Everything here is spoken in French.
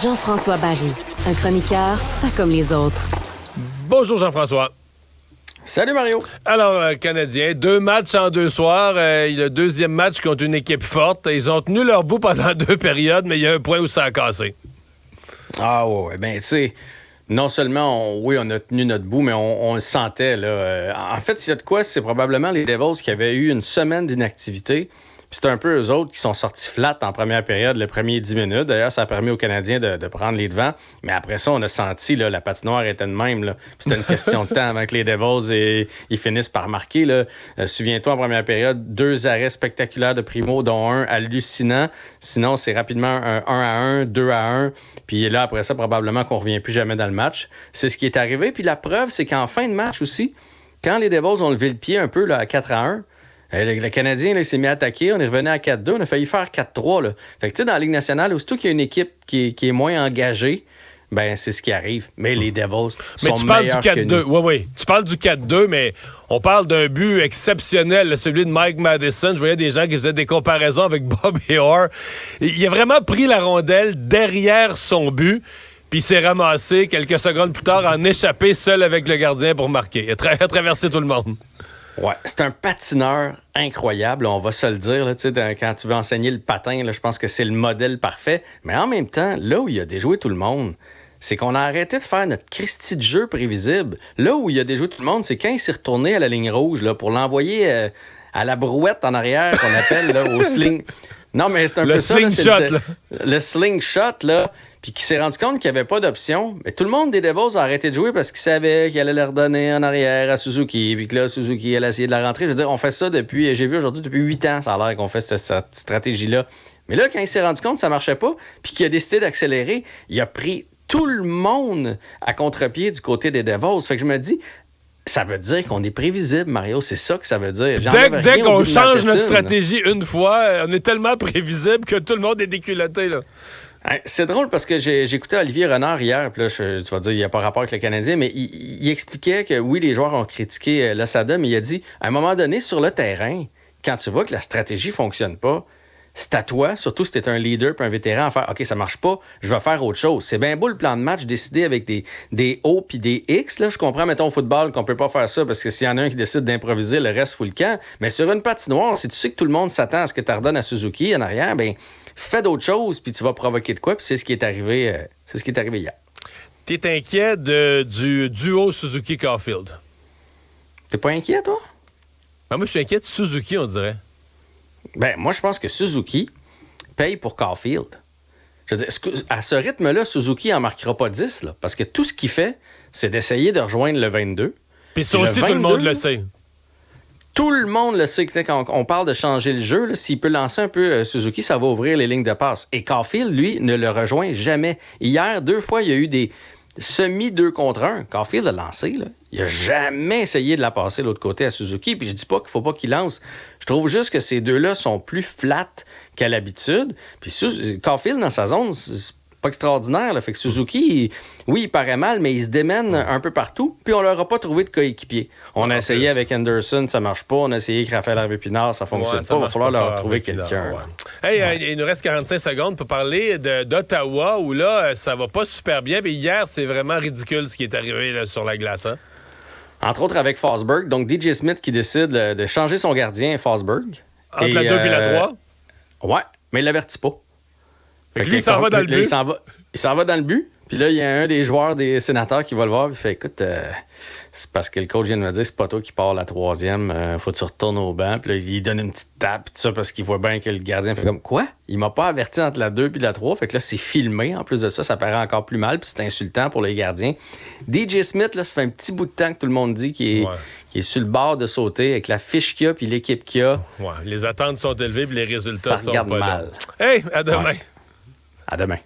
Jean-François Barry, un chroniqueur pas comme les autres. Bonjour Jean-François. Salut Mario. Alors, Canadiens, 2 matchs en 2 soirs. Le deuxième match contre une équipe forte. Ils ont tenu leur bout pendant 2 périodes, mais il y a un point où ça a cassé. Ah ouais, ben tu sais, non seulement, on a tenu notre bout, mais on le sentait. Là. En fait, s'il y a de quoi, c'est probablement les Devils qui avaient eu une semaine d'inactivité. Puis c'est un peu eux autres qui sont sortis flat en première période, les premiers 10 minutes. D'ailleurs, ça a permis aux Canadiens de prendre les devants. Mais après ça, on a senti, là, la patinoire était de même. Là. Puis c'était une question de temps avant que les Devils ils finissent par marquer. Là. Souviens-toi, en première période, 2 arrêts spectaculaires de Primo, dont un hallucinant. Sinon, c'est rapidement un 1-1, 2-1. Puis là, après ça, probablement qu'on ne revient plus jamais dans le match. C'est ce qui est arrivé. Puis la preuve, c'est qu'en fin de match aussi, quand les Devils ont levé le pied un peu là, à 4-1, le Canadien là, il s'est mis à attaquer, on est revenu à 4-2, on a failli faire 4-3. Là. Fait que tu sais, dans la Ligue nationale, aussitôt qu'il y a une équipe qui est moins engagée, ben c'est ce qui arrive. Mais les Devils sont meilleurs que nous. Mais tu parles du 4-2. Oui. Tu parles du 4-2, mais on parle d'un but exceptionnel, là, celui de Mike Matheson. Je voyais des gens qui faisaient des comparaisons avec Bobby Orr. Il a vraiment pris la rondelle derrière son but, puis il s'est ramassé quelques secondes plus tard en échappé seul avec le gardien pour marquer. Il a traversé tout le monde. Ouais, c'est un patineur incroyable, on va se le dire. Là, quand tu veux enseigner le patin, là, je pense que c'est le modèle parfait. Mais en même temps, là où il a déjoué tout le monde, c'est qu'on a arrêté de faire notre Christie de jeu prévisible. Là où il a déjoué tout le monde, c'est quand il s'est retourné à la ligne rouge là, pour l'envoyer à la brouette en arrière, qu'on appelle là, au sling. Non, mais c'est un peu ça. Le slingshot, là. Puis qui s'est rendu compte qu'il n'y avait pas d'option. Mais tout le monde des Devils a arrêté de jouer parce qu'il savait qu'il allait le redonner en arrière à Suzuki. Puis que là, Suzuki allait essayer de la rentrer. Je veux dire, on fait ça depuis 8 ans, ça a l'air qu'on fait cette stratégie-là. Mais là, quand il s'est rendu compte que ça ne marchait pas, puis qu'il a décidé d'accélérer, il a pris tout le monde à contre-pied du côté des Devils. Fait que je me dis, ça veut dire qu'on est prévisible, Mario. C'est ça que ça veut dire. Dès qu'on change notre stratégie une fois, on est tellement prévisible que tout le monde est déculotté, là. C'est drôle parce que j'écoutais Olivier Renard hier, puis là, tu vas dire, il n'y a pas rapport avec le Canadien, mais il expliquait que oui, les joueurs ont critiqué Losada, mais il a dit, à un moment donné, sur le terrain, quand tu vois que la stratégie ne fonctionne pas, c'est à toi, surtout si tu es un leader puis un vétéran, à faire « OK, ça marche pas, je vais faire autre chose ». C'est bien beau le plan de match décidé avec des O puis des X. Là. Je comprends, mettons, au football, qu'on peut pas faire ça parce que s'il y en a un qui décide d'improviser, le reste fout le camp. Mais sur une patinoire, si tu sais que tout le monde s'attend à ce que tu redonnes à Suzuki en arrière, ben fais d'autres choses puis tu vas provoquer de quoi. Puis c'est ce qui est arrivé hier. T'es inquiet du duo Suzuki-Caulfield? T'es pas inquiet, toi? Ben, moi, je suis inquiet de Suzuki, on dirait. Ben, moi, je pense que Suzuki paye pour Caulfield. Je veux dire, à ce rythme-là, Suzuki n'en marquera pas 10, là, parce que tout ce qu'il fait, c'est d'essayer de rejoindre le 22. Puis ça aussi, 22, tout le monde le sait. Tout le monde le sait. Quand on parle de changer le jeu, là, s'il peut lancer un peu Suzuki, ça va ouvrir les lignes de passe. Et Caulfield, lui, ne le rejoint jamais. Hier, 2 fois, il y a eu des semi-2 contre 1. Caulfield a lancé, là. Il n'a jamais essayé de la passer de l'autre côté à Suzuki. Puis je dis pas qu'il faut pas qu'il lance. Je trouve juste que ces deux-là sont plus flats qu'à l'habitude. Puis Caulfield, dans sa zone, c'est pas extraordinaire. Là. Fait que Suzuki, il paraît mal, mais il se démène un peu partout. Puis on leur a pas trouvé de coéquipier. On a essayé avec Anderson, ça marche pas. On a essayé avec Raphaël Harvey-Pinard, ça fonctionne pas. Il va falloir leur trouver quelqu'un. Ouais. Hey, il nous reste 45 secondes pour parler d'Ottawa, où là, ça va pas super bien. Mais hier, c'est vraiment ridicule ce qui est arrivé là, sur la glace. Hein? Entre autres avec Forsberg. Donc, DJ Smith qui décide de changer son gardien, Forsberg. Entre la 2 et la 3? Ouais, mais il l'avertit pas. Fait que lui, il s'en va dans le but. Il s'en va dans le but. Puis là, il y a un des joueurs des Sénateurs qui va le voir. Il fait, écoute, c'est parce que le coach vient de me dire, c'est pas toi qui pars la 3e. Faut que tu retournes au banc. Puis là, il donne une petite tape. Tout ça parce qu'il voit bien que le gardien fait comme, quoi? Il m'a pas averti entre la 2 et la 3. Fait que là, c'est filmé. En plus de ça, ça paraît encore plus mal. Puis c'est insultant pour les gardiens. DJ Smith, là, ça fait un petit bout de temps que tout le monde dit qu'il est sur le bord de sauter avec la fiche qu'il y a puis l'équipe qu'il y a. Ouais, les attentes sont élevées puis les résultats ça sont regarde pas mal. là. Hey, à demain. Ouais. À demain.